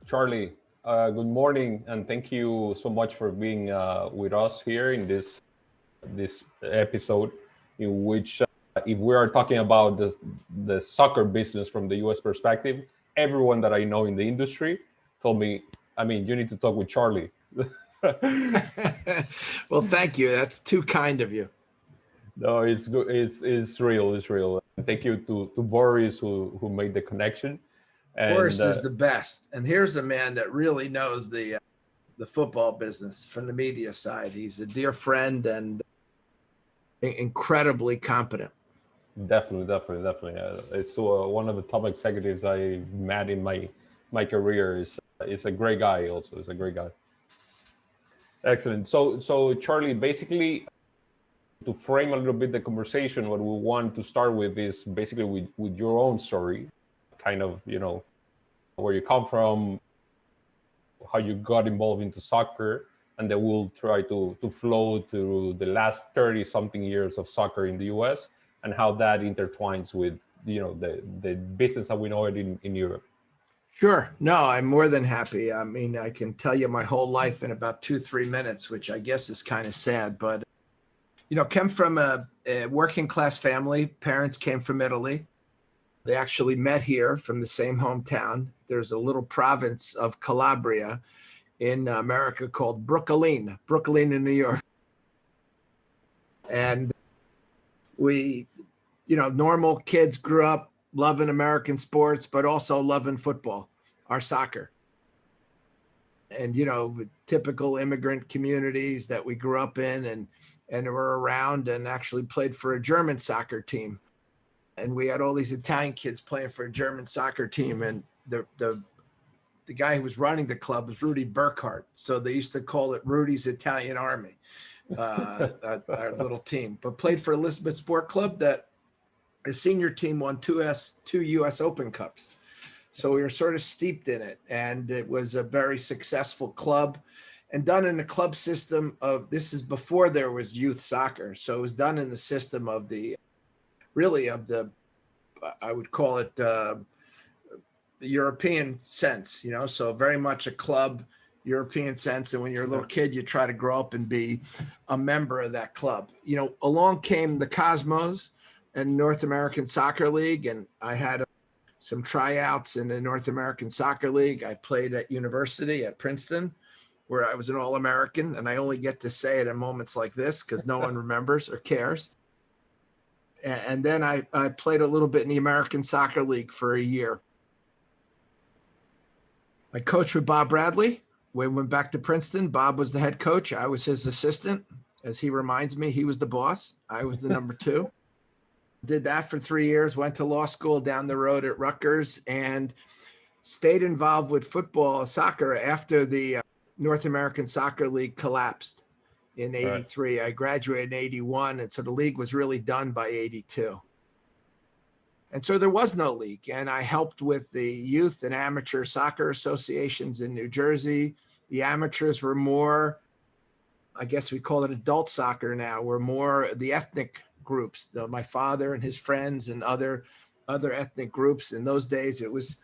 Charlie, good morning, and thank you so much for being with us here in this episode, in which, if we are talking about the soccer business from the U.S. perspective, everyone that I know in the industry told me, I mean, you need to talk with Charlie. Well, thank you. That's too kind of you. No, it's good. It's real. It's real. And thank you to Boris who made the connection. And Boris is the best. And here's a man that really knows the football business from the media side. He's a dear friend and incredibly competent. definitely. It's one of the top executives I met in my career. Is a great guy. Also, is a great guy. Excellent. So Charlie, basically, to frame a little bit the conversation, what we want to start with is basically with your own story, kind of, where you come from, how you got involved into soccer, and then we'll try to flow through the last 30 something years of soccer in the US and how that intertwines with, the business that we know it in Europe. Sure. No, I'm more than happy. I mean, I can tell you my whole life in about 2-3 minutes, which I guess is kind of sad, but came from a working class family. Parents came from Italy. They actually met here from the same hometown. There's a little province of Calabria in America called Brooklyn in New York. And we, normal kids grew up loving American sports, but also loving football, our soccer. And, typical immigrant communities that we grew up in and were around and actually played for a German soccer team. And we had all these Italian kids playing for a German soccer team. And the guy who was running the club was Rudy Burkhardt. So they used to call it Rudy's Italian Army, our little team. But played for Elizabeth Sport Club that the senior team won two U.S. Open Cups. So we were sort of steeped in it. And it was a very successful club and done in the club system of, this is before there was youth soccer. So it was done in the system of I would call it the European sense, so very much a club, European sense. And when you're a little kid, you try to grow up and be a member of that club. Along came the Cosmos and North American Soccer League. And I had some tryouts in the North American Soccer League. I played at university at Princeton, where I was an All-American. And I only get to say it in moments like this because no one remembers or cares. And then I played a little bit in the American Soccer League for a year. I coached with Bob Bradley. We went back to Princeton. Bob was the head coach. I was his assistant. As he reminds me, he was the boss. I was the number 2. Did that for 3 years, went to law school down the road at Rutgers, and stayed involved with football, soccer after the North American Soccer League collapsed in 83. Right. I graduated in 81. And so the league was really done by 82. And so there was no league. And I helped with the youth and amateur soccer associations in New Jersey. The amateurs were more, I guess we call it adult soccer now, were more the ethnic groups. My father and his friends and other ethnic groups. In those days, it was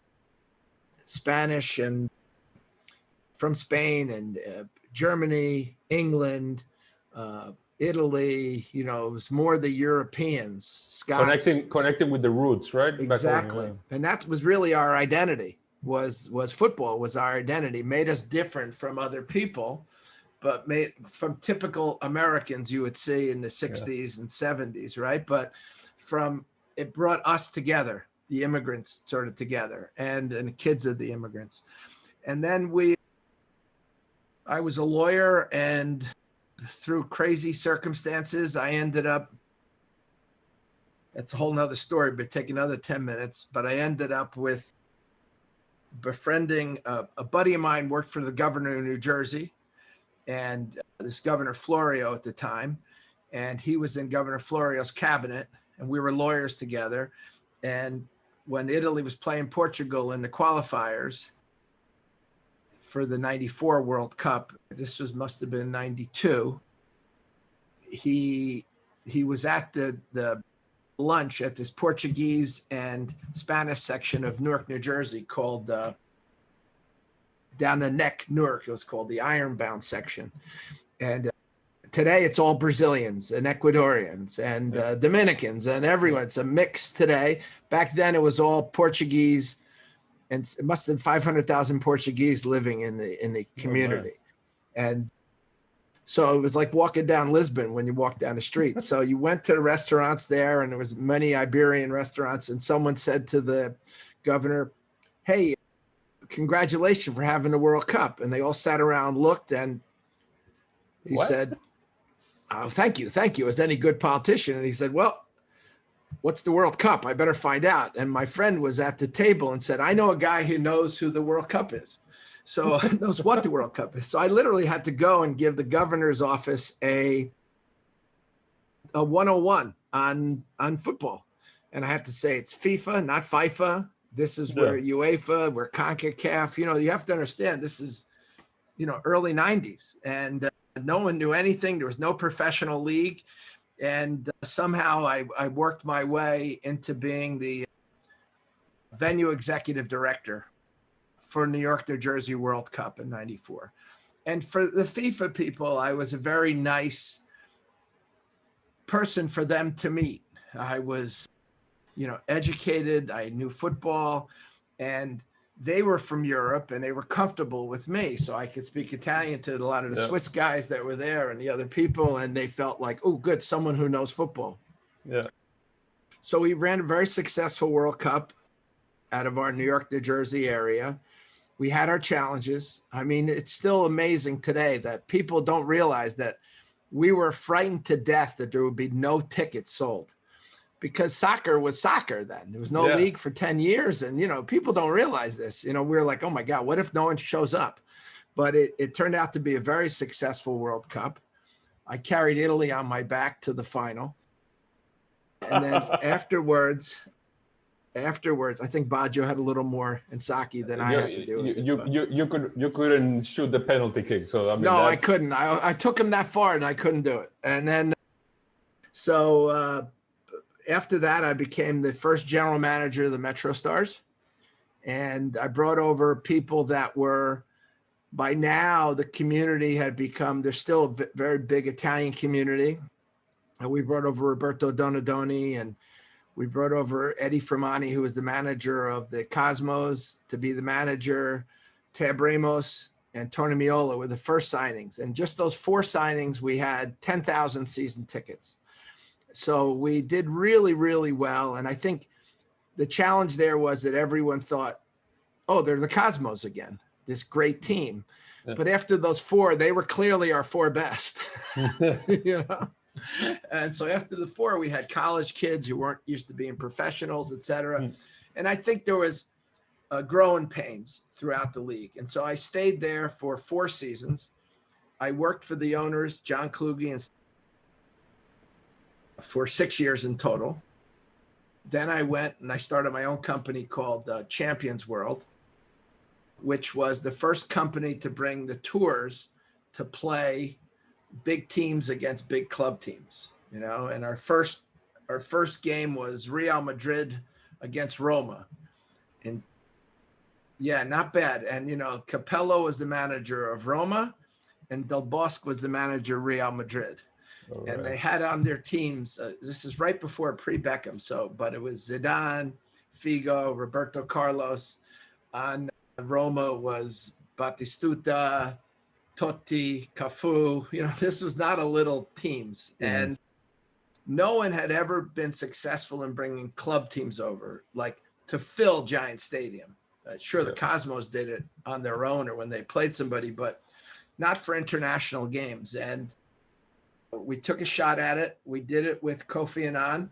Spanish and from Spain and Germany, England, Italy, it was more the Europeans, Scots. Connecting with the roots, right? Exactly. And that was really our identity, was football was our identity, made us different from other people, but made from typical Americans you would see in the 60s and 70s, right? But it brought us together, the immigrants sort of together, and the kids of the immigrants. And then I was a lawyer, and through crazy circumstances, I ended up, that's a whole nother story, but take another 10 minutes. But I ended up with befriending a buddy of mine worked for the governor of New Jersey, and this Governor Florio at the time. And he was in Governor Florio's cabinet, and we were lawyers together. And when Italy was playing Portugal in the qualifiers for the 94 World Cup, must have been 92. He was at the lunch at this Portuguese and Spanish section of Newark, New Jersey called down the neck, Newark, it was called the Ironbound section. And today it's all Brazilians and Ecuadorians and Dominicans and everyone. It's a mix today. Back then it was all Portuguese, and it must have been 500,000 Portuguese living in the community. And so it was like walking down Lisbon when you walk down the street. So you went to the restaurants there, and there was many Iberian restaurants, and someone said to the governor, hey, congratulations for having the World Cup. And they all sat around, looked, and he said, oh, thank you. As any good politician. And he said, well, what's the World Cup? I better find out. And my friend was at the table and said, I know a guy who knows who the World Cup is. So knows what the World Cup is. So I literally had to go and give the governor's office a 101 on football. And I had to say, it's FIFA, not FIFA. This is where UEFA, we're CONCACAF. You know, you have to understand, this is, you know, early 90s. And no one knew anything. There was no professional league. And somehow I worked my way into being the venue executive director for New York, New Jersey World Cup in '94. And for the FIFA people, I was a very nice person for them to meet. I was, you know, educated. I knew football, and they were from Europe, and they were comfortable with me. So I could speak Italian to a lot of the Swiss guys that were there and the other people. And they felt like, oh, good, someone who knows football. Yeah. So we ran a very successful World Cup out of our New York, New Jersey area. We had our challenges. I mean, it's still amazing today that people don't realize that we were frightened to death that there would be no tickets sold, because soccer was soccer then. There was no league for 10 years. And, you know, people don't realize this. You know, we're like, oh my God, what if no one shows up? But it turned out to be a very successful World Cup. I carried Italy on my back to the final. And then afterwards, I think Baggio had a little more Inzaghi than I had to do. You couldn't shoot the penalty kick. So I mean, no, I couldn't. I took him that far and I couldn't do it. And then, so after that, I became the first general manager of the MetroStars. And I brought over people that were, by now, the community had become, there's still a very big Italian community. And we brought over Roberto Donadoni, and we brought over Eddie Firmani, who was the manager of the Cosmos, to be the manager. Tab Ramos and Tony Miola were the first signings. And just those 4 signings, we had 10,000 season tickets. So we did really, really well. And I think the challenge there was that everyone thought, oh, they're the Cosmos again, this great team. Yeah. But after those 4, they were clearly our 4 best. You know? And so after the 4, we had college kids who weren't used to being professionals, et cetera. And I think there was growing pains throughout the league. And so I stayed there for 4 seasons. I worked for the owners, John Kluge, and for 6 years in total. Then I went and I started my own company called ChampionsWorld, which was the first company to bring the tours to play big teams against big club teams, you know. And our first game was Real Madrid against Roma, and yeah, not bad. And you know, Capello was the manager of Roma, and Del Bosque was the manager of Real Madrid. Right. And they had on their teams. This is right before pre-Beckham, but it was Zidane, Figo, Roberto Carlos. On Roma was Batistuta, Totti, Cafu. You know, this was not a little teams. And no one had ever been successful in bringing club teams over, like to fill Giant Stadium. Sure, the Cosmos did it on their own or when they played somebody, but not for international games. And we took a shot at it. We did it with Kofi Annan.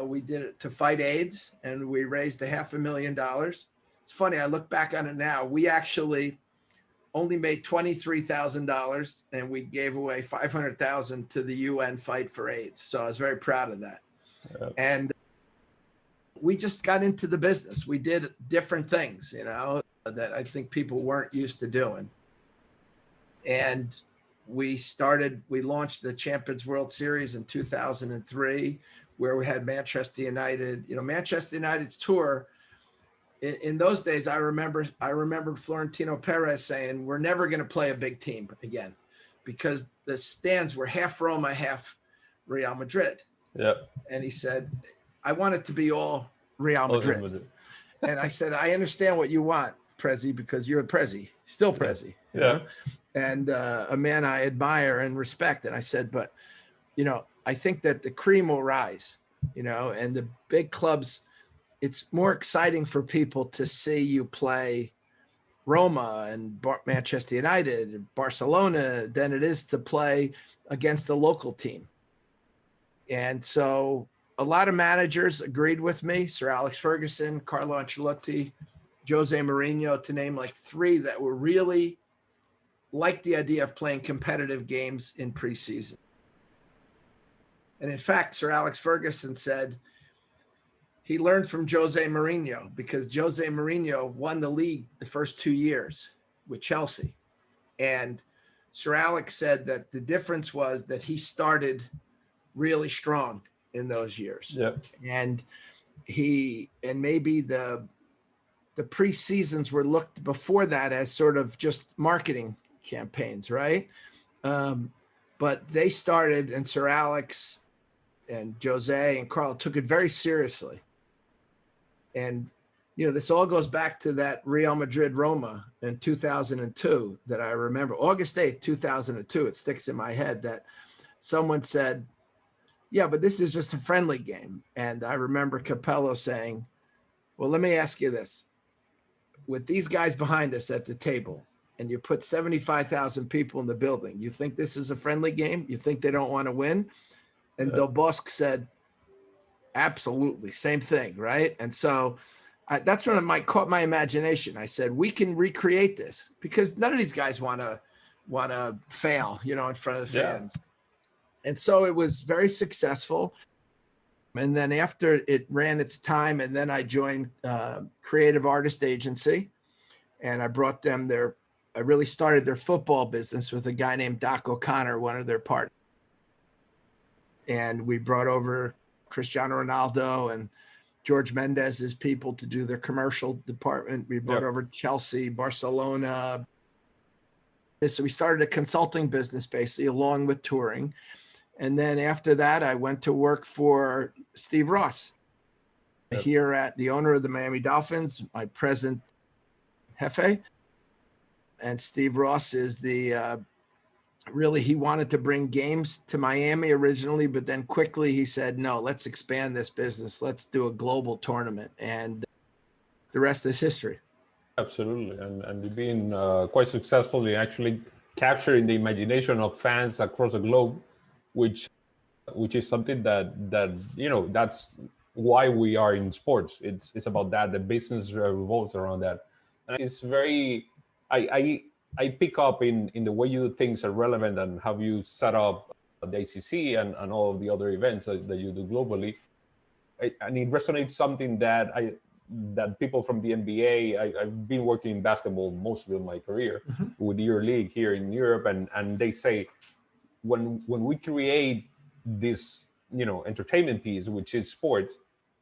We did it to fight AIDS, and we raised $500,000. It's funny, I look back on it now. We actually only made $23,000, and we gave away $500,000 to the UN fight for AIDS. So I was very proud of that. Yeah. And we just got into the business. We did different things, you know, that I think people weren't used to doing. And we launched the ChampionsWorld Series in 2003, where we had Manchester United. You know, Manchester United's tour in those days, I remember Florentino Perez saying, "We're never going to play a big team again," because the stands were half Roma, half Real Madrid. Yeah. And he said, "I want it to be all Real Madrid." Yeah. And I said, "I understand what you want, Prezi, because you're a Prezi, still Prezi, you know? And a man I admire and respect." And I said, "But, I think that the cream will rise, and the big clubs, it's more exciting for people to see you play Roma and Manchester United and Barcelona than it is to play against a local team." And so a lot of managers agreed with me: Sir Alex Ferguson, Carlo Ancelotti, Jose Mourinho, to name like three that were really liked the idea of playing competitive games in preseason. And in fact, Sir Alex Ferguson said he learned from Jose Mourinho, because Jose Mourinho won the league the first 2 years with Chelsea. And Sir Alex said that the difference was that he started really strong in those years. Yep. And maybe the pre-seasons were looked before that as sort of just marketing campaigns, right? But they started, and Sir Alex and Jose and Carl took it very seriously. And, this all goes back to that Real Madrid Roma in 2002 that I remember, August 8th, 2002. It sticks in my head that someone said, "Yeah, but this is just a friendly game." And I remember Capello saying, "Well, let me ask you this. With these guys behind us at the table, and you put 75,000 people in the building, you think this is a friendly game? You think they don't want to win?" And Del Bosque said, "Absolutely, same thing," right? And so that's when it caught my imagination. I said, we can recreate this, because none of these guys want to fail, in front of the fans. And so it was very successful. And then after it ran its time, and then I joined Creative Artist Agency, and I brought them I really started their football business with a guy named Doc O'Connor, one of their partners. And we brought over Cristiano Ronaldo and George Mendez's people to do their commercial department. We brought over Chelsea, Barcelona. So we started a consulting business basically along with touring. And then after that, I went to work for Steve Ross here at the owner of the Miami Dolphins, my present jefe. And Steve Ross is he wanted to bring games to Miami originally, but then quickly he said, "No, let's expand this business. Let's do a global tournament." And the rest is history. Absolutely. And you've been quite successful in actually capturing the imagination of fans across the globe, which is something that that's why we are in sports. It's about that. The business revolves around that. And it's very, I pick up in the way you do things at Relevant and how you set up the ACC and all of the other events that you do globally. And it resonates something that people from the NBA, I've been working in basketball most of my career with your league here in Europe, and they say when we create this entertainment piece, which is sport,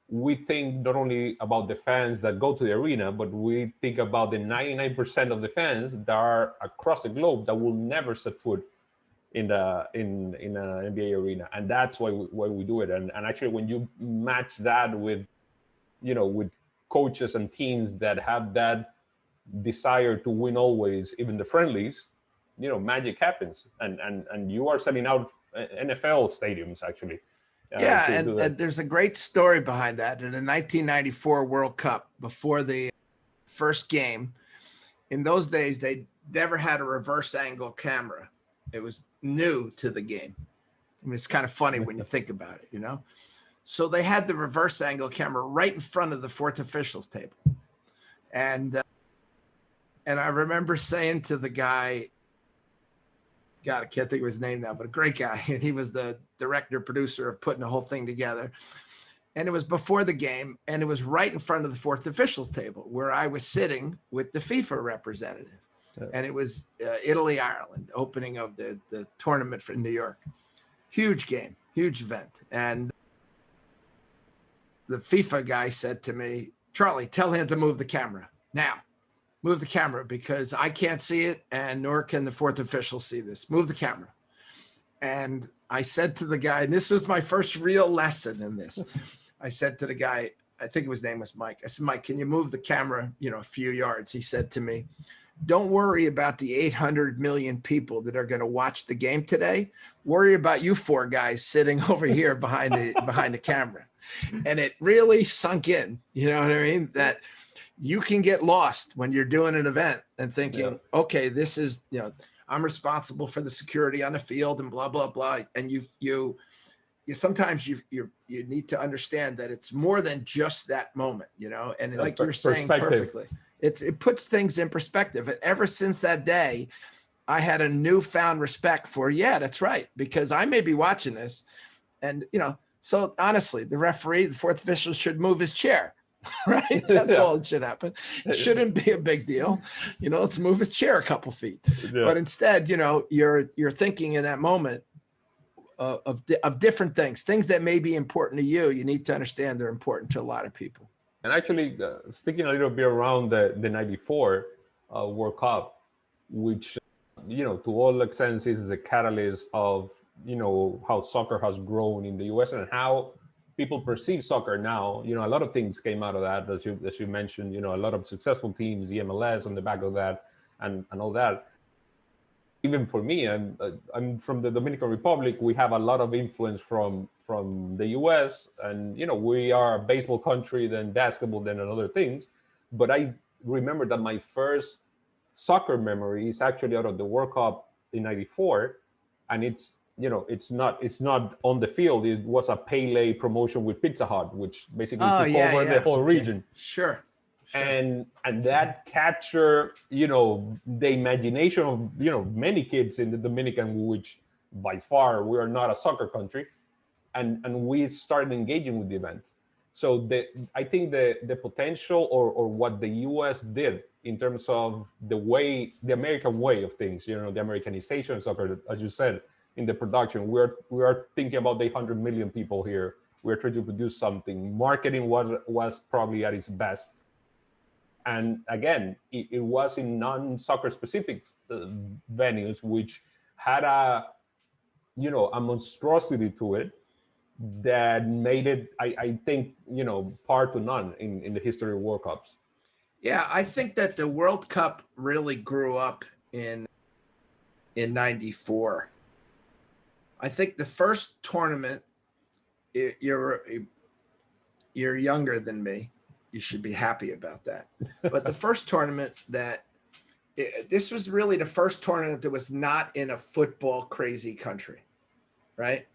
we think not only about the fans that go to the arena, but we think about the 99% of the fans that are across the globe that will never set foot in an NBA arena, and that's why we do it. And actually, when you match that with with coaches and teams that have that desire to win always, even the friendlies, magic happens, and you are selling out NFL stadiums actually. And there's a great story behind that. In the 1994 World Cup, before the first game, in those days, they never had a reverse angle camera. It was new to the game. I mean, it's kind of funny when you think about it, So they had the reverse angle camera right in front of the fourth officials table. And I remember saying to the guy, God, I can't think of his name now, but a great guy. And he was the director, producer of putting the whole thing together. And it was before the game, and it was right in front of the fourth officials table where I was sitting with the FIFA representative. And it was Italy, Ireland, opening of the tournament for New York. Huge game, huge event. And the FIFA guy said to me, Charlie, tell him to move the camera now. Move the camera because I can't see it, and nor can the fourth official see this. Move the camera. And I said to the guy, and this was my first real lesson in this. I said to the guy, I think his name was Mike. I said, Mike, can you move the camera, a few yards? He said to me, don't worry about the 800 million people that are going to watch the game today. Worry about you four guys sitting over here behind the camera. And it really sunk in, you know what I mean? That you can get lost when you're doing an event and thinking, okay, this is, I'm responsible for the security on the field and blah, blah, blah. And you sometimes you need to understand that it's more than just that moment, and like you're saying perfectly, it puts things in perspective. And ever since that day, I had a newfound respect for, that's right. Because I may be watching this and, so honestly, the referee, the fourth official should move his chair. Right? That's all that should happen. It shouldn't be a big deal. Let's move his chair a couple feet. Yeah. But instead, you're thinking in that moment of different things that may be important to you. You need to understand they're important to a lot of people. And actually, sticking a little bit around the 94 World Cup, which, to all extents is the catalyst of, how soccer has grown in the US and how people perceive soccer now. A lot of things came out of that, as you mentioned, a lot of successful teams, the MLS on the back of that and all that. Even for me, I'm from the Dominican Republic. We have a lot of influence from the US, and we are a baseball country, then basketball, then other things. But I remember that my first soccer memory is actually out of the World Cup in '94, and it's not on the field. It was a Pele promotion with Pizza Hut, which basically took over the whole region. Sure. And that captured, the imagination of, many kids in the Dominican, which by far we are not a soccer country, and we started engaging with the event. So I think the potential or what the US did in terms of the American way of things, the Americanization of soccer, as you said, in the production, we are thinking about the 100 million people here. We're trying to produce something. Marketing was probably at its best. And again, it was in non-soccer specific venues, which had a monstrosity to it that made it, I think, par to none in the history of World Cups. Yeah, I think that the World Cup really grew up in '94. I think the first tournament, you're younger than me. You should be happy about that. But the first tournament this was really the first tournament that was not in a football crazy country, right?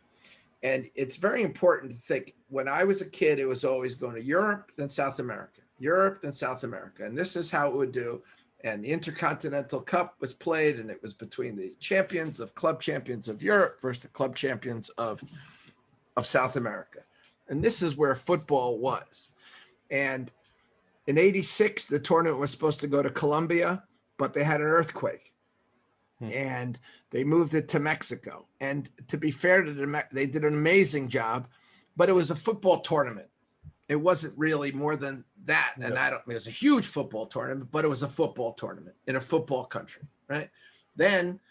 And it's very important to think, when I was a kid, it was always going to Europe, then South America, Europe, then South America. And this is how it would do. And the Intercontinental Cup was played, and it was between the club champions of Europe versus the club champions of South America. And this is where football was. And in '86, the tournament was supposed to go to Colombia, but they had an earthquake. And they moved it to Mexico. And to be fair to them, they did an amazing job, but it was a football tournament. It wasn't really more than that. And it was a huge football tournament, but it was a football tournament in a football country, right? Then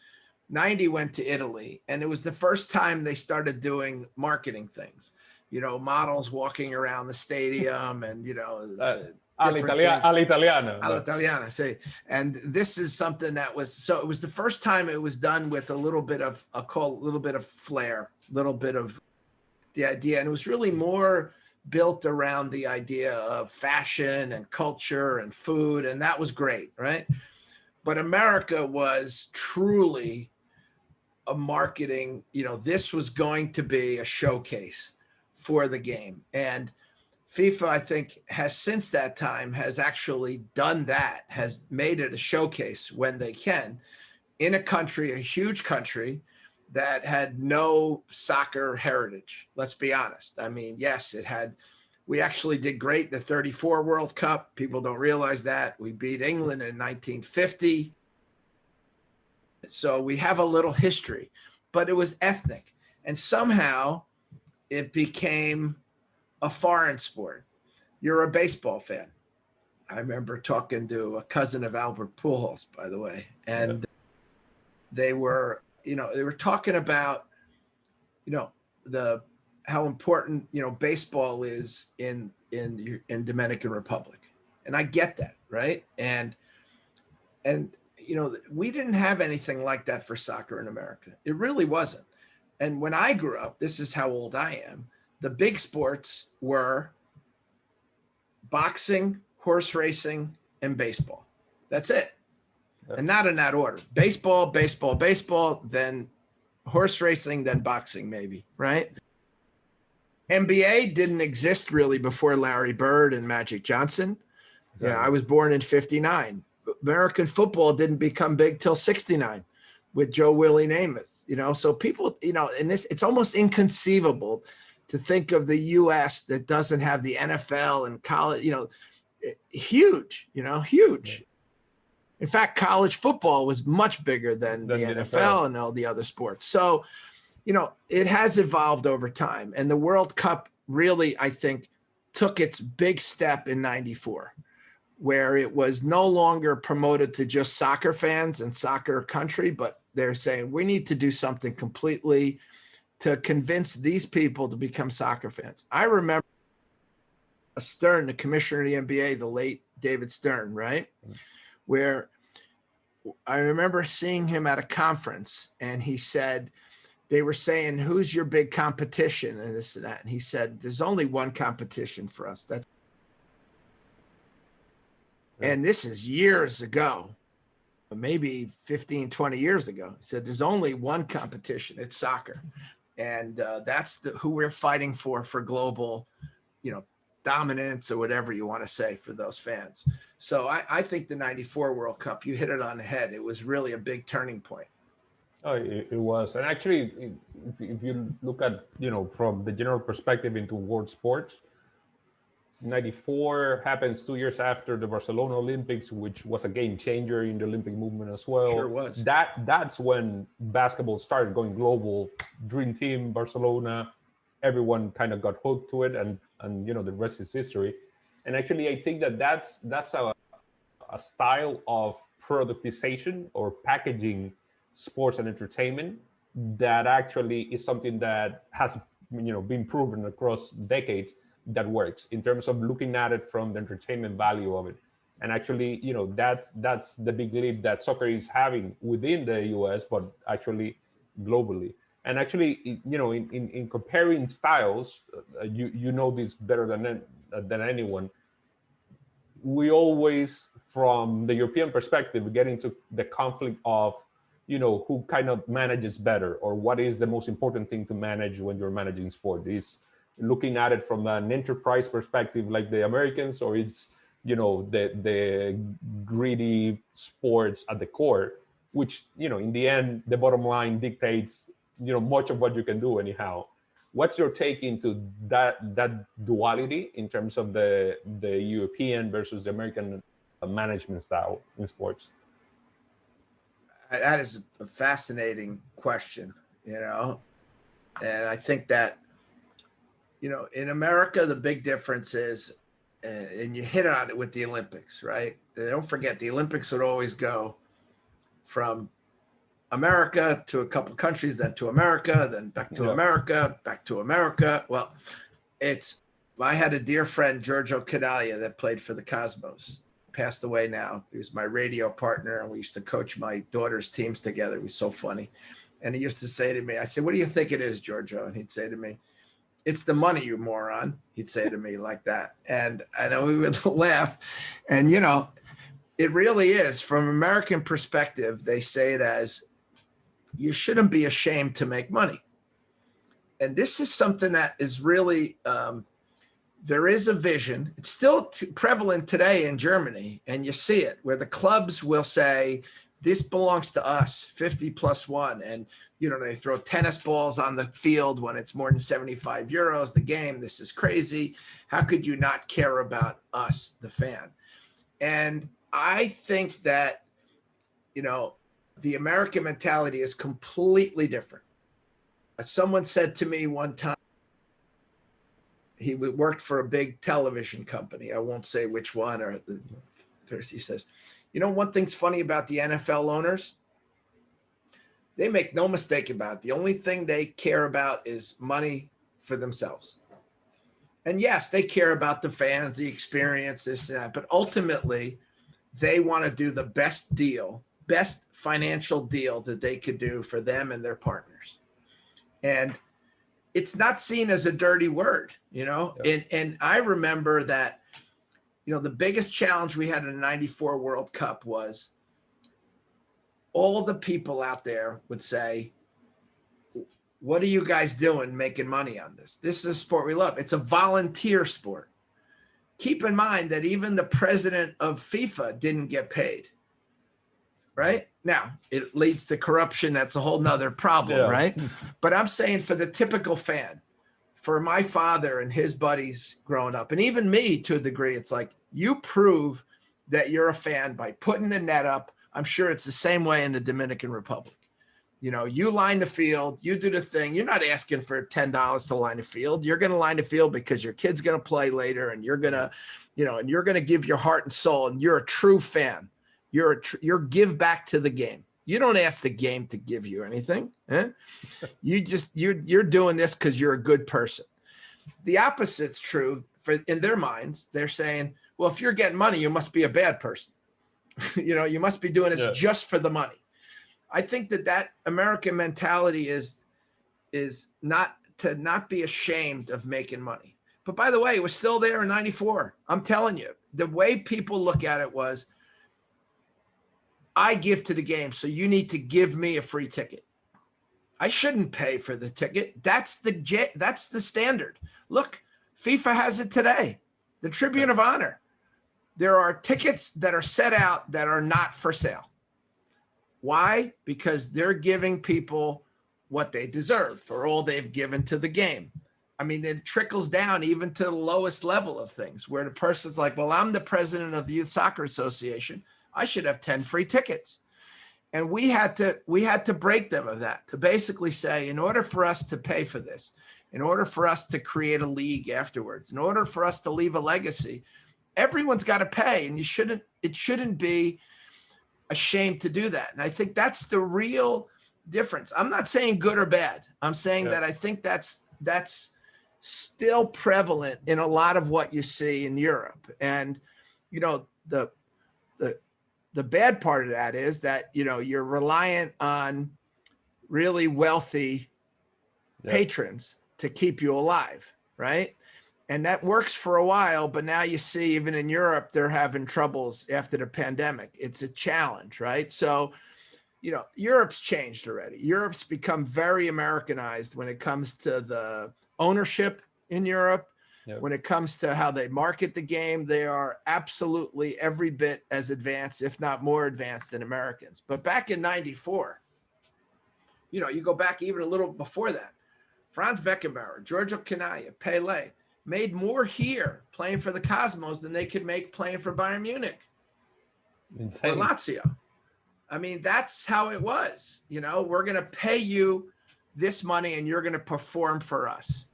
'90 went to Italy, and it was the first time they started doing marketing things, models walking around the stadium and, all'italiana, say. And this is something that it was the first time it was done with a little bit of flair, a little bit of the idea. And it was really more built around the idea of fashion and culture and food. And that was great, right? But America was truly a marketing, this was going to be a showcase for the game. And FIFA, I think, has since that time has actually done that, has made it a showcase when they can, in a country, a huge country that had no soccer heritage. Let's be honest. I mean, yes, we actually did great in the '34 World Cup. People don't realize that. We beat England in 1950. So we have a little history, but it was ethnic. And somehow it became a foreign sport. You're a baseball fan. I remember talking to a cousin of Albert Pujols, by the way, and they were talking about, how important, baseball is in Dominican Republic. And I get that. Right. And we didn't have anything like that for soccer in America. It really wasn't. And when I grew up, this is how old I am, the big sports were boxing, horse racing, and baseball. That's it. And not in that order. Baseball, baseball, baseball, then horse racing, then boxing, maybe, right? NBA didn't exist really before Larry Bird and Magic Johnson. Exactly. I was born in 59. American football didn't become big till 69 with Joe Willie Namath, so people, in this, it's almost inconceivable to think of the US that doesn't have the NFL and college, huge, huge. In fact, college football was much bigger than the NFL and all the other sports. So, it has evolved over time. And the World Cup really, I think, took its big step in 94, where it was no longer promoted to just soccer fans and soccer country, but they're saying we need to do something completely to convince these people to become soccer fans. I remember Stern, the commissioner of the NBA, the late David Stern, right? Where I remember seeing him at a conference, and he said, they were saying, who's your big competition and this and that. And he said, there's only one competition for us. And this is years ago, maybe 15, 20 years ago. He said, there's only one competition. It's soccer. And that's who we're fighting for global, dominance or whatever you want to say for those fans. So I think the 94 World Cup, you hit it on the head. It was really a big turning point. Oh, it was. And actually, if you look at, from the general perspective into world sports, 94 happens 2 years after the Barcelona Olympics, which was a game changer in the Olympic movement as well. Sure was. That's when basketball started going global. Dream Team, Barcelona, everyone kind of got hooked to it, and the rest is history. And actually, I think that's a style of productization or packaging sports and entertainment that actually is something that has been proven across decades that works in terms of looking at it from the entertainment value of it. And actually, that's the big leap that soccer is having within the US, but actually globally. And actually, in comparing styles, you know this better than anyone. We always, from the European perspective, get into the conflict of, who kind of manages better, or what is the most important thing to manage when you're managing sport. Is looking at it from an enterprise perspective like the Americans, or it's, the greedy sports at the core, which, in the end, the bottom line dictates, much of what you can do anyhow. What's your take into that duality in terms of the European versus the American management style in sports? That is a fascinating question, and I think that, in America, the big difference is, and you hit on it with the Olympics, right? Don't forget, the Olympics would always go from America to a couple countries, then to America, then back to America, back to America. Well, I had a dear friend, Giorgio Canaglia, that played for the Cosmos. Passed away now. He was my radio partner, and we used to coach my daughter's teams together. It was so funny. And he used to say to me, I said, what do you think it is, Giorgio? And he'd say to me, it's the money, you moron. He'd say to me like that. And I know we would laugh. And, it really is. From an American perspective, they say it as, you shouldn't be ashamed to make money. And this is something that is really, there is a vision. It's still prevalent today in Germany, and you see it, where the clubs will say, this belongs to us, 50+1. And, they throw tennis balls on the field when it's more than 75 euros the game. This is crazy. How could you not care about us, the fan? And I think that, the American mentality is completely different. Someone said to me one time, he worked for a big television company. I won't say which one. He says, one thing's funny about the NFL owners. They make no mistake about it. The only thing they care about is money for themselves. And yes, they care about the fans, the experience, this and that. But ultimately, they want to do the best financial deal that they could do for them and their partners. And it's not seen as a dirty word, Yeah. And I remember that, the biggest challenge we had in the 94 World Cup was all the people out there would say, what are you guys doing making money on this? This is a sport we love. It's a volunteer sport. Keep in mind that even the president of FIFA didn't get paid, right? Now, it leads to corruption. That's a whole nother problem, right? But I'm saying for the typical fan, for my father and his buddies growing up, and even me to a degree, it's like you prove that you're a fan by putting the net up. I'm sure it's the same way in the Dominican Republic. You line the field, you do the thing. You're not asking for $10 to line the field. You're going to line the field because your kid's going to play later, and you're going to, and you're going to give your heart and soul, and you're a true fan. You're give back to the game. You don't ask the game to give you anything. You're doing this because you're a good person. The opposite's true in their minds. They're saying, well, if you're getting money, you must be a bad person. You must be doing this just for the money. I think that American mentality is not to not be ashamed of making money. But by the way, it was still there in 94. I'm telling you, the way people look at it was, I give to the game, so you need to give me a free ticket. I shouldn't pay for the ticket. That's the standard. Look, FIFA has it today. The Tribune of Honor. There are tickets that are set out that are not for sale. Why? Because they're giving people what they deserve for all they've given to the game. I mean, it trickles down even to the lowest level of things where the person's like, well, I'm the president of the Youth Soccer Association. I should have 10 free tickets. And we had to break them of that, to basically say, in order for us to pay for this, in order for us to create a league afterwards, in order for us to leave a legacy, everyone's got to pay, and it shouldn't be ashamed to do that. And I think that's the real difference. I'm not saying good or bad. I'm saying that I think that's still prevalent in a lot of what you see in Europe. And, the bad part of that is that, you're reliant on really wealthy patrons to keep you alive, right? And that works for a while, but now you see even in Europe, they're having troubles after the pandemic. It's a challenge, right? So, Europe's changed already. Europe's become very Americanized when it comes to the ownership in Europe. When it comes to how they market the game, they are absolutely every bit as advanced, if not more advanced than Americans. But back in 94, you go back even a little before that, Franz Beckenbauer, Giorgio Canaglia, Pele made more here playing for the Cosmos than they could make playing for Bayern Munich or Lazio. I mean, that's how it was. We're going to pay you this money and you're going to perform for us.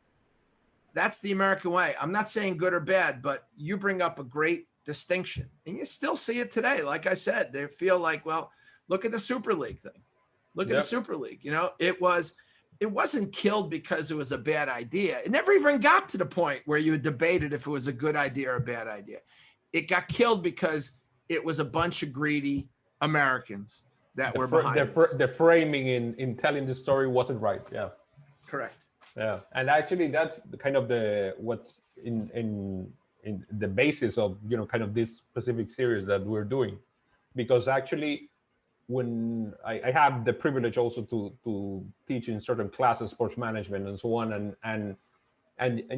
That's the American way. I'm not saying good or bad, but you bring up a great distinction. And you still see it today. Like I said, they feel like, well, look at the Super League thing. Look at the Super League. It wasn't killed because it was a bad idea. It never even got to the point where you debated if it was a good idea or a bad idea. It got killed because it was a bunch of greedy Americans that were behind it. The framing in telling the story wasn't right. Yeah. Correct. Yeah, and actually that's kind of what's in the basis of kind of this specific series that we're doing, because actually when I have the privilege also to teach in certain classes, sports management and so on, and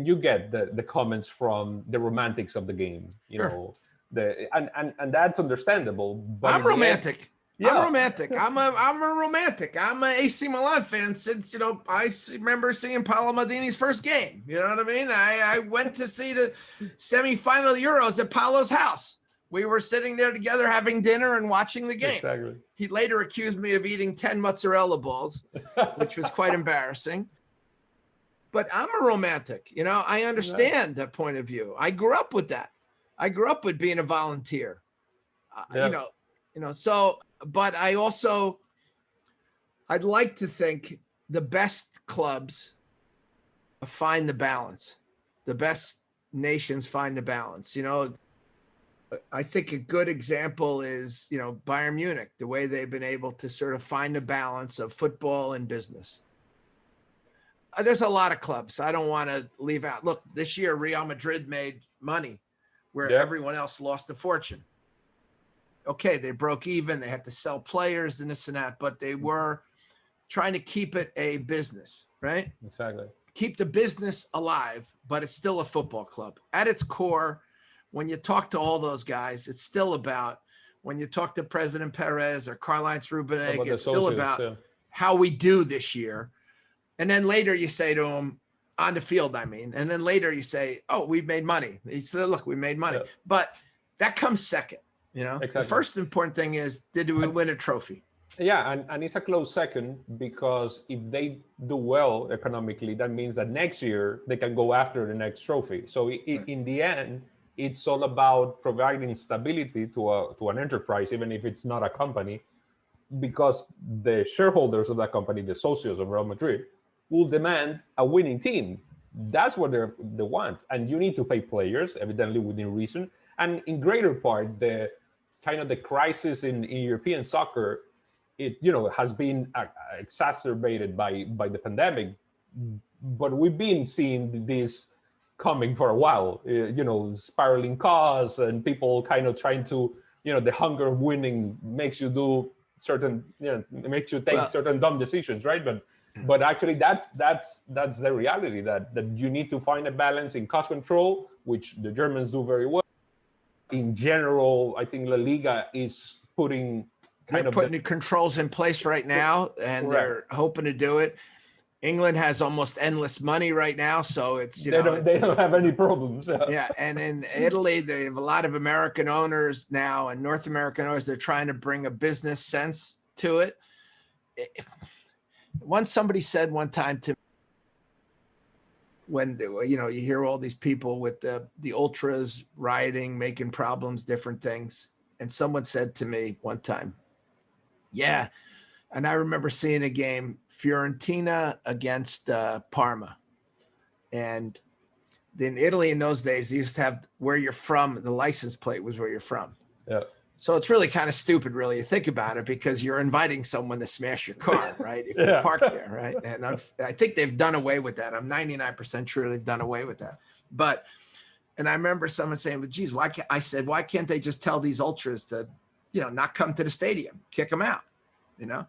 you get the comments from the romantics of the game, and that's understandable. But I'm romantic. I'm romantic. I'm a romantic. I'm an AC Milan fan since, I remember seeing Paolo Maldini's first game. You know what I mean? I went to see the semifinal Euros at Paolo's house. We were sitting there together having dinner and watching the game. Exactly. He later accused me of eating 10 mozzarella balls, which was quite embarrassing. But I'm a romantic, I understand that point of view. I grew up with that. I grew up with being a volunteer, Yeah. so, but I'd like to think the best clubs find the balance. The best nations find the balance. I think a good example is, Bayern Munich, the way they've been able to sort of find a balance of football and business. There's a lot of clubs I don't want to leave out. Look, this year, Real Madrid made money where everyone else lost a fortune. Okay, they broke even. They had to sell players and this and that, but they were trying to keep it a business, right? Exactly. Keep the business alive, but it's still a football club. At its core, when you talk to all those guys, it's still about, when you talk to President Perez or Karl-Heinz Rummenigge, it's still about how we do this year. And then later you say to him, on the field, and then later you say, oh, we've made money. He said, look, we made money. Yeah. But that comes second, Exactly. The first important thing is, did we win a trophy? Yeah, and it's a close second, because if they do well economically, that means that next year they can go after the next trophy. So in the end, it's all about providing stability to an enterprise, even if it's not a company, because the shareholders of that company, the socios of Real Madrid, will demand a winning team. That's what they want. And you need to pay players, evidently within reason. And in greater part, the kind of the crisis in European soccer, it has been exacerbated by the pandemic, but we've been seeing this coming for a while. Spiraling costs and people kind of trying to, the hunger of winning makes you do certain, makes you take certain dumb decisions, right? But actually, that's the reality, that you need to find a balance in cost control, which the Germans do very well. In general, I think La Liga is putting putting controls in place right now, and they're hoping to do it. England has almost endless money right now, so it's they don't have any problems. Yeah, and in Italy, they have a lot of American owners now, and North American owners. They're trying to bring a business sense to it. Once somebody said one time to me, when you hear all these people with the ultras rioting, making problems, different things, and someone said to me one time, yeah, and I remember seeing a game, Fiorentina against Parma, and in Italy in those days, they used to have where you're from. The license plate was where you're from. Yeah. So it's really kind of stupid, really, to think about it, because you're inviting someone to smash your car, right? If you park there, right? And I think they've done away with that. I'm 99% sure they've done away with that. And I remember someone saying, well, geez, why can't they just tell these ultras to, not come to the stadium, kick them out, And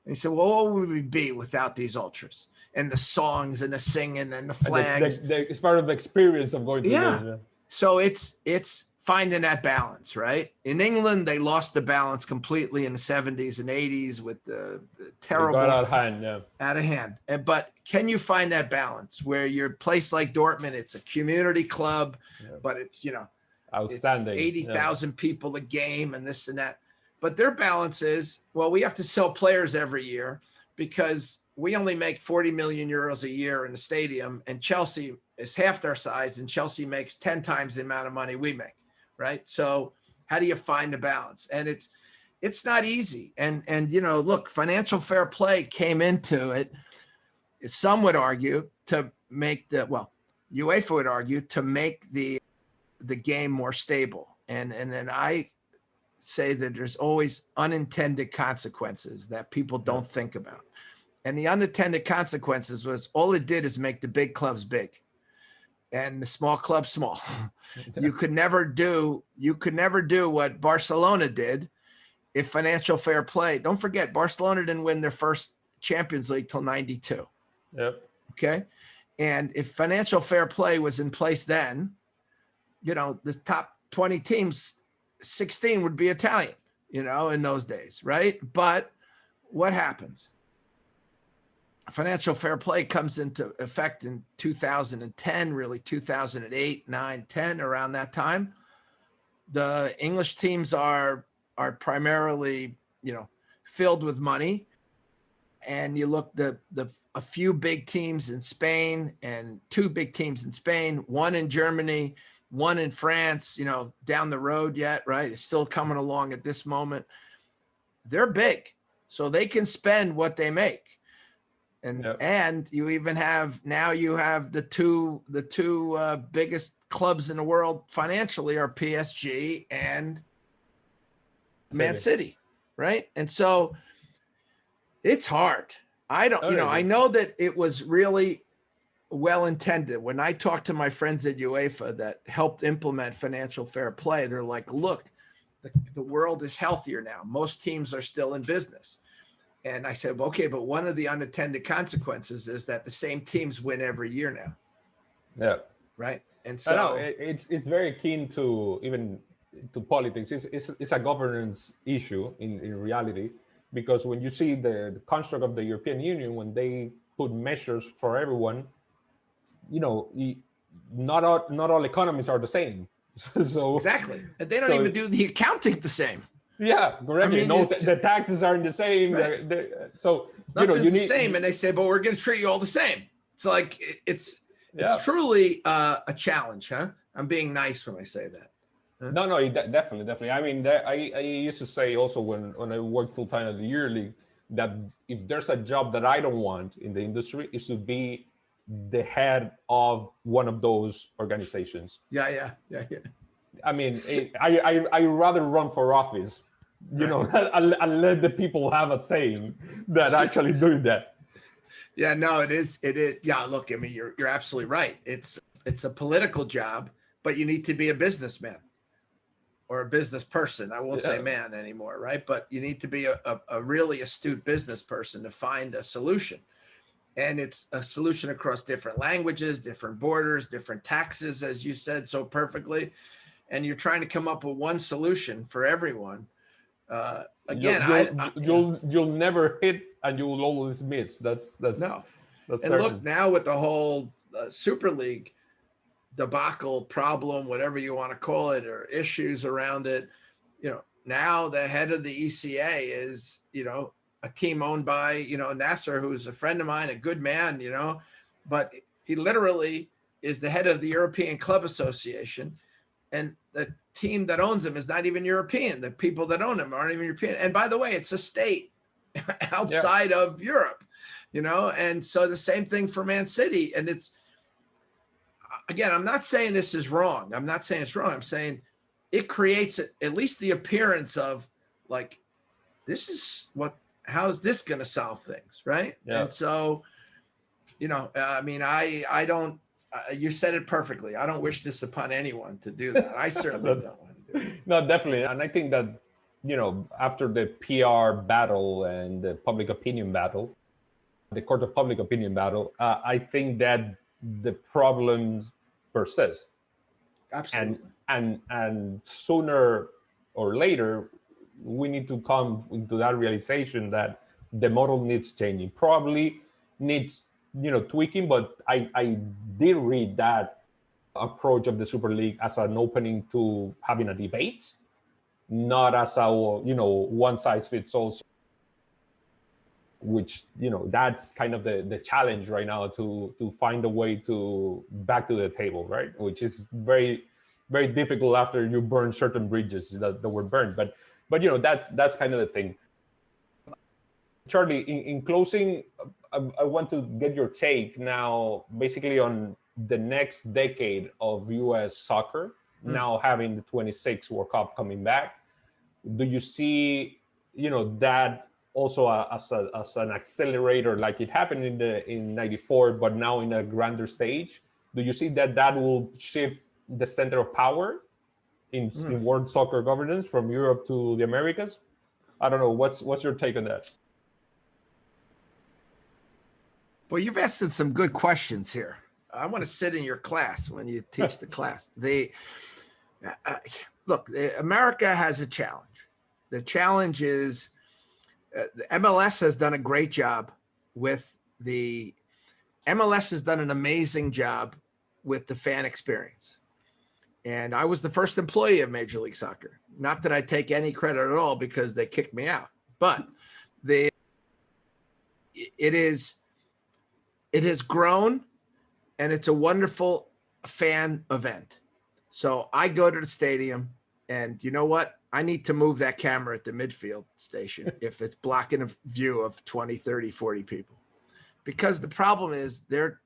he said, well, what would we be without these ultras and the songs and the singing and the flags? It's part of the experience of going to the So it's finding that balance, right? In England, they lost the balance completely in the 70s and 80s with the terrible, got out of hand. But can you find that balance where you're a place like Dortmund, it's a community club, but it's, outstanding, it's 80,000 people a game and this and that. But their balance is, well, we have to sell players every year because we only make 40 million euros a year in the stadium, and Chelsea is half their size, and Chelsea makes 10 times the amount of money we make. Right. So how do you find the balance? And it's not easy. And look, financial fair play came into it. Some would argue to make UEFA would argue to make the game more stable. And then I say that there's always unintended consequences that people don't think about. And the unintended consequences was all it did is make the big clubs big and the small clubs small. You could never do what Barcelona did if financial fair play. Don't forget, Barcelona didn't win their first Champions League till 92. Yep. Okay. And if financial fair play was in place then, the top 20 teams, 16 would be Italian, in those days, right? But what happens? Financial fair play comes into effect in 2010, really 2008, 9, 10, around that time. The English teams are primarily, filled with money. And you look, a a few big teams in Spain and two big teams in Spain, one in Germany, one in France, you know, down the road yet, right? It's still coming along at this moment. They're big, so they can spend what they make. And you even have, now you have the two biggest clubs in the world financially are PSG and Man City, right? And so it's hard. I know that it was really well intended. When I talked to my friends at UEFA that helped implement financial fair play, they're like, look, the world is healthier now. Most teams are still in business. And I said, well, okay, but one of the unintended consequences is that the same teams win every year now. Yeah. Right. And so it's very keen to even to politics. It's a governance issue in reality, because when you see the construct of the European Union, when they put measures for everyone, you know, not all economies are the same. So exactly. And they don't even do the accounting the same. Yeah, correctly. I mean, the taxes aren't the same. Right. So nothing's the same, and they say, but we're going to treat you all the same. It's like it's truly a challenge, huh? I'm being nice when I say that. Huh? No, definitely. I mean, I used to say also when I worked full time at the Year League that if there's a job that I don't want in the industry, is to be the head of one of those organizations. Yeah. I mean, I rather run for office, you know, and let the people have a say than actually doing that. Yeah, no, it is. Yeah, look, I mean, you're absolutely right. It's a political job, but you need to be a businessman or a business person. I won't say man anymore, right? But you need to be a really astute business person to find a solution. And it's a solution across different languages, different borders, different taxes, as you said so perfectly. And you're trying to come up with one solution for everyone. Again, you'll never hit, and you will always miss. That's no. That's and certain. Look, now with the whole Super League debacle, problem, whatever you want to call it, or issues around it, you know, now the head of the ECA is, you know, a team owned by, you know, Nasser, who's a friend of mine, a good man, you know, but he literally is the head of the European Club Association. And the team that owns him is not even European. The people that own him aren't even European. And by the way, it's a state outside of Europe, you know? And so the same thing for Man City. And it's, again, I'm not saying this is wrong. I'm not saying it's wrong. I'm saying it creates at least the appearance of like, how is this going to solve things? Right. Yeah. And so, you know, I mean, I don't, you said it perfectly. I don't wish this upon anyone to do that. I certainly don't want to do it. No, definitely. And I think that, you know, after the PR battle and the public opinion battle, the court of public opinion battle, I think that the problems persist. Absolutely. And sooner or later, we need to come into that realization that the model needs changing. Probably needs, you know, tweaking, but I did read that approach of the Super League as an opening to having a debate, not as a, you know, one size fits all, which, you know, that's kind of the challenge right now to find a way to back to the table, right? Which is very, very difficult after you burn certain bridges that were burned. But you know, that's kind of the thing. Charlie, in closing, I want to get your take now, basically on the next decade of U.S. soccer, now having the 26 World Cup coming back. Do you see, you know, that also as an accelerator, like it happened in '94, but now in a grander stage? Do you see that will shift the center of power in world soccer governance from Europe to the Americas? I don't know. What's your take on that? Well, you've asked some good questions here. I want to sit in your class when you teach the class. Look, America has a challenge. The challenge is the MLS has done a great job with MLS has done an amazing job with the fan experience. And I was the first employee of Major League Soccer. Not that I take any credit at all because they kicked me out, but it has grown, and it's a wonderful fan event. So I go to the stadium, and you know what? I need to move that camera at the midfield station if it's blocking a view of 20, 30, 40 people. Because the problem is their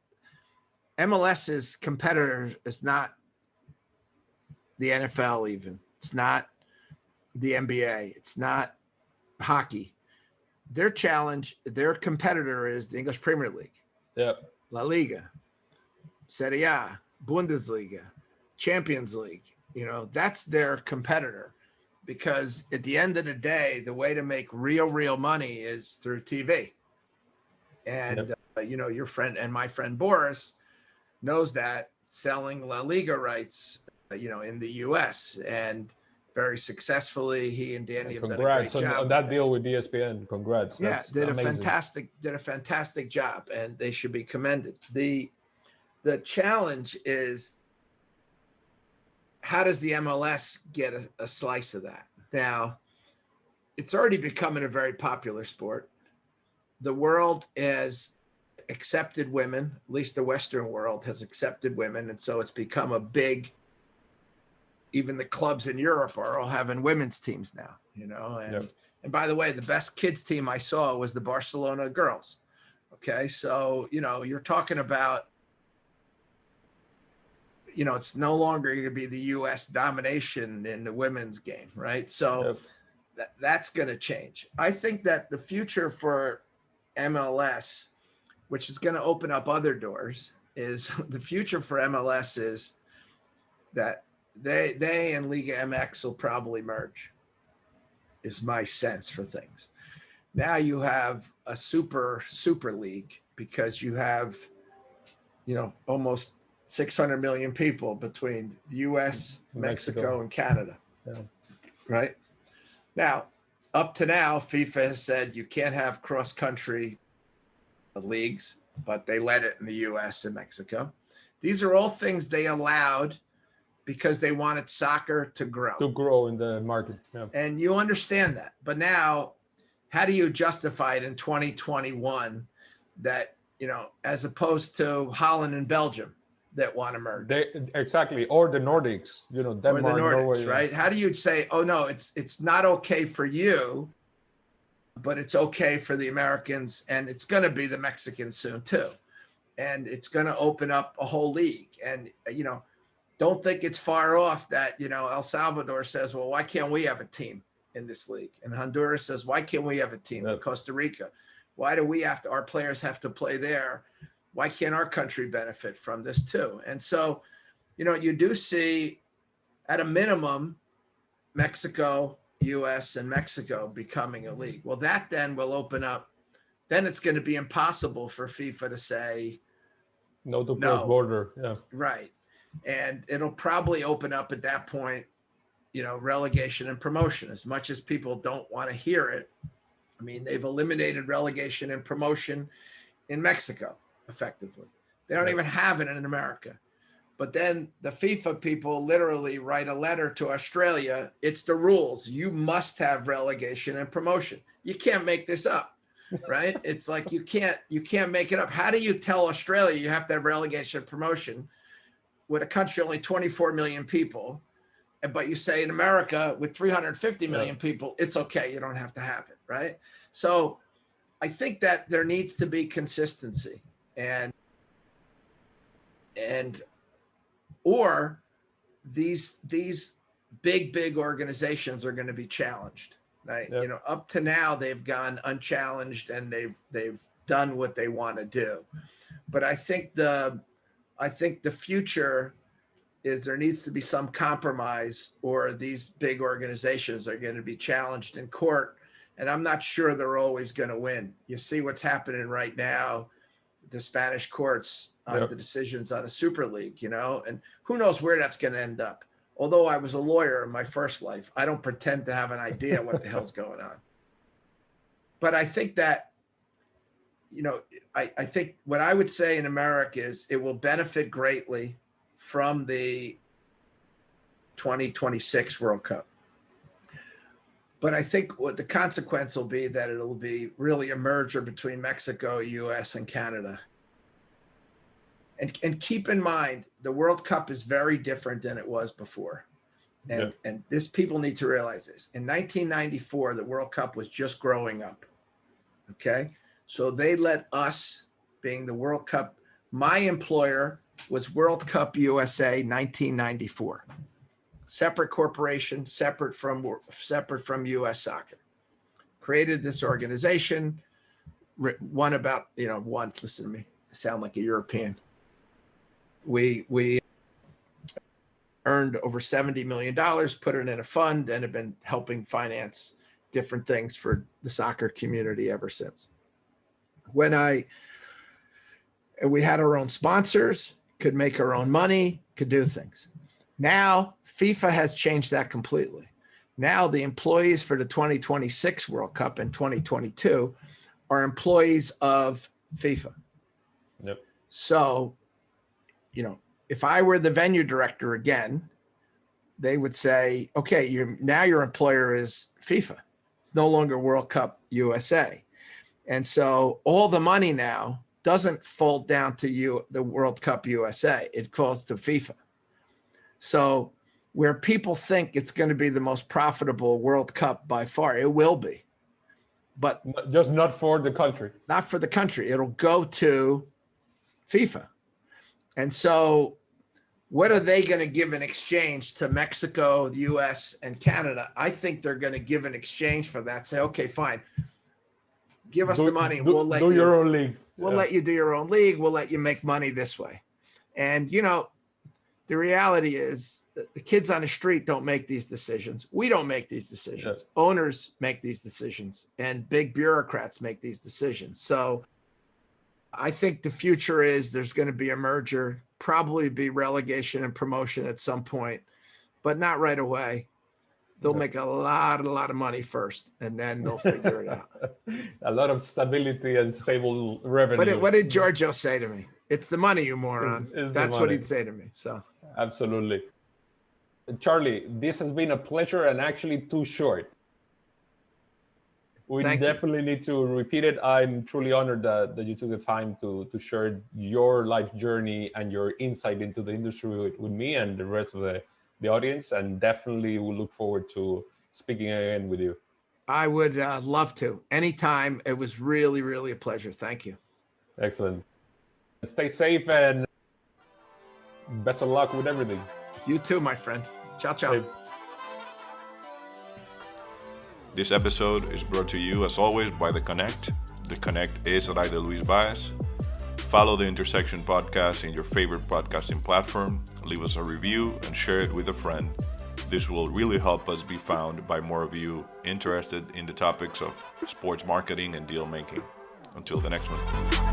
MLS's competitor is not the NFL even. It's not the NBA. It's not hockey. Their challenge, their competitor is the English Premier League. Yep. La Liga, Serie A, Bundesliga, Champions League. You know, that's their competitor. Because at the end of the day, the way to make real money is through TV. And, you know, your friend and my friend Boris knows that, selling La Liga rights, you know, in the U.S. and very successfully. He and Danny have done a great job on that deal with ESPN. Congrats. Yeah, That's did amazing. a fantastic job, and they should be commended. The challenge is, how does the MLS get a slice of that? Now, it's already becoming a very popular sport. The world has accepted women, at least the Western world has accepted women. And so it's become a big, even the clubs in Europe are all having women's teams now, you know. And by the way, the best kids team I saw was the Barcelona girls. Okay. So, you know, you're talking about, you know, it's no longer going to be the U.S. domination in the women's game, right? So that's going to change. I think that the future for MLS, which is going to open up other doors, is the future for MLS is that they and Liga MX will probably merge, is my sense for things. Now you have a super league, because you have, you know, almost 600 million people between the U.S., Mexico, and Canada. Yeah. Right? Now, up to now, FIFA has said you can't have cross-country leagues, but they let it in the U.S. and Mexico. These are all things they allowed because they wanted soccer to grow. To grow in the market. Yeah. And you understand that. But now, how do you justify it in 2021 that, you know, as opposed to Holland and Belgium that want to merge? Exactly. Or the Nordics, you know, Denmark, or the Nordics, Norway. Right? How do you say, oh, no, it's not okay for you, but it's okay for the Americans, and it's going to be the Mexicans soon too. And it's going to open up a whole league. And, you know, don't think it's far off that, you know, El Salvador says, well, why can't we have a team in this league? And Honduras says, why can't we have a team? In Costa Rica, why do we have to, our players have to play there? Why can't our country benefit from this too? And so, you know, you do see at a minimum, Mexico, US and Mexico becoming a league. Well, that then will open up, then it's going to be impossible for FIFA to say no to cross border. Yeah. Right. And it'll probably open up at that point, you know, relegation and promotion, as much as people don't want to hear it. I mean, they've eliminated relegation and promotion in Mexico effectively. They don't even have it in America. But then the FIFA people literally write a letter to Australia. It's the rules. You must have relegation and promotion. You can't make this up, right? It's like you can't make it up. How do you tell Australia you have to have relegation and promotion with a country only 24 million people, but you say in America with 350 million people, it's okay, you don't have to have it, right? So I think that there needs to be consistency, or these big organizations are going to be challenged, right? You know, up to now they've gone unchallenged and they've done what they want to do. But I think the future is there needs to be some compromise, or these big organizations are going to be challenged in court. And I'm not sure they're always going to win. You see what's happening right now, the Spanish courts on the decisions on a super league, you know, and who knows where that's going to end up. Although I was a lawyer in my first life, I don't pretend to have an idea what the hell's going on. But I think that, you know, I think what I would say in America is it will benefit greatly from the 2026 World Cup. But I think what the consequence will be that it'll be really a merger between Mexico, US, and Canada. And keep in mind, the World Cup is very different than it was before. And this, people need to realize this. In 1994, the World Cup was just growing up. Okay. So they let us, being the World Cup, my employer was World Cup USA 1994. Separate corporation, separate from US Soccer. Created this organization, listen to me, I sound like a European. We earned over $70 million, put it in a fund, and have been helping finance different things for the soccer community ever since. We had our own sponsors, could make our own money, could do things. Now, FIFA has changed that completely. Now, the employees for the 2026 World Cup and 2022 are employees of FIFA. Yep. So, if I were the venue director again, they would say, okay, your employer is FIFA. It's no longer World Cup USA. And so all the money now doesn't fall down to the World Cup USA. It falls to FIFA. So where people think it's going to be the most profitable World Cup by far, it will be. But just not for the country. Not for the country. It'll go to FIFA. And so what are they going to give in exchange to Mexico, the US, and Canada? I think they're going to give an exchange for that. Say, okay, fine. Give us the money. We'll let you do your own league. We'll let you do your own league. We'll let you make money this way. And, the reality is that the kids on the street don't make these decisions. We don't make these decisions. Yeah. Owners make these decisions, and big bureaucrats make these decisions. So I think the future is there's going to be a merger, probably be relegation and promotion at some point, but not right away. They'll make a lot of money first, and then they'll figure it out. A lot of stability and stable revenue. What did Giorgio say to me? It's the money, you moron. That's what he'd say to me. So absolutely. Charlie, this has been a pleasure and actually too short. We definitely need to repeat it. I'm truly honored that you took the time to share your life journey and your insight into the industry with me and the rest of the audience, and definitely we'll look forward to speaking again with you. I would love to. Anytime. It was really, really a pleasure. Thank you. Excellent. Stay safe and best of luck with everything. You too, my friend. Ciao, ciao. Hey. This episode is brought to you, as always, by The Connect. The Connect is Raida Luis Baez. Follow the Intersection Podcast in your favorite podcasting platform. Leave us a review and share it with a friend. This will really help us be found by more of you interested in the topics of sports marketing and deal making. Until the next one.